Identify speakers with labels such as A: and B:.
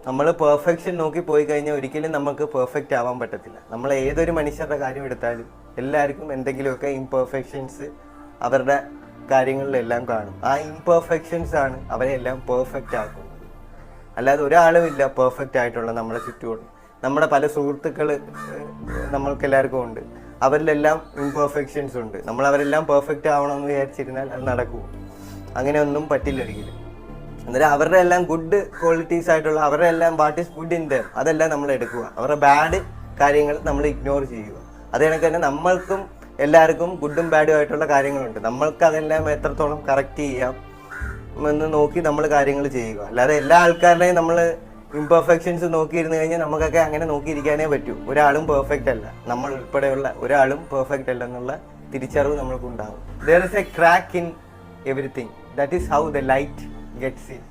A: നമ്മൾ പെർഫെക്ഷൻ നോക്കി പോയി കഴിഞ്ഞാൽ ഒരിക്കലും നമുക്ക് പെർഫെക്റ്റ് ആവാൻ പറ്റത്തില്ല. നമ്മൾ ഏതൊരു മനുഷ്യരുടെ കാര്യം എടുത്താലും എല്ലാവർക്കും എന്തെങ്കിലുമൊക്കെ ഇംപെർഫെക്ഷൻസ് അവരുടെ കാര്യങ്ങളിലെല്ലാം കാണും. ആ ഇംപെർഫെക്ഷൻസ് ആണ് അവരെ എല്ലാം പെർഫെക്റ്റ് ആക്കുന്നത്. അല്ലാതെ ഒരാളും ഇല്ല പെർഫെക്റ്റ് ആയിട്ടുള്ള നമ്മുടെ ചുറ്റുപാടും. നമ്മുടെ പല സുഹൃത്തുക്കൾ നമ്മൾക്ക് എല്ലാവർക്കും ഉണ്ട്. അവരിലെല്ലാം ഇംപെർഫെക്ഷൻസ് ഉണ്ട്. നമ്മൾ അവരെല്ലാം പെർഫെക്റ്റ് ആവണമെന്ന് വിചാരിച്ചിരുന്നാൽ അത് നടക്കുമോ? അങ്ങനെ ഒന്നും പറ്റില്ല ഒരിക്കലും. അന്നേരം അവരുടെ എല്ലാം ഗുഡ് ക്വാളിറ്റീസ് ആയിട്ടുള്ള അവരുടെ എല്ലാം what is good in them അതെല്ലാം നമ്മൾ എടുക്കുക. അവരുടെ ബാഡ് കാര്യങ്ങൾ നമ്മൾ ഇഗ്നോർ ചെയ്യുക. അത് കണക്ക് തന്നെ നമ്മൾക്കും എല്ലാവർക്കും ഗുഡും ബാഡും ആയിട്ടുള്ള കാര്യങ്ങളുണ്ട്. നമ്മൾക്ക് അതെല്ലാം എത്രത്തോളം കറക്റ്റ് ചെയ്യാം എന്ന് നോക്കി നമ്മൾ കാര്യങ്ങൾ ചെയ്യുക. അല്ലാതെ എല്ലാ ആൾക്കാരുടെയും നമ്മൾ ഇംപെർഫെക്ഷൻസ് നോക്കിയിരുന്നു കഴിഞ്ഞാൽ നമുക്കൊക്കെ അങ്ങനെ നോക്കിയിരിക്കാനേ പറ്റൂ. ഒരാളും പെർഫെക്റ്റ് അല്ല, നമ്മൾ ഉൾപ്പെടെയുള്ള ഒരാളും പെർഫെക്റ്റ് അല്ല എന്നുള്ള തിരിച്ചറിവ് നമ്മൾക്കുണ്ടാകും. There is a crack in everything. That is how the light gets in.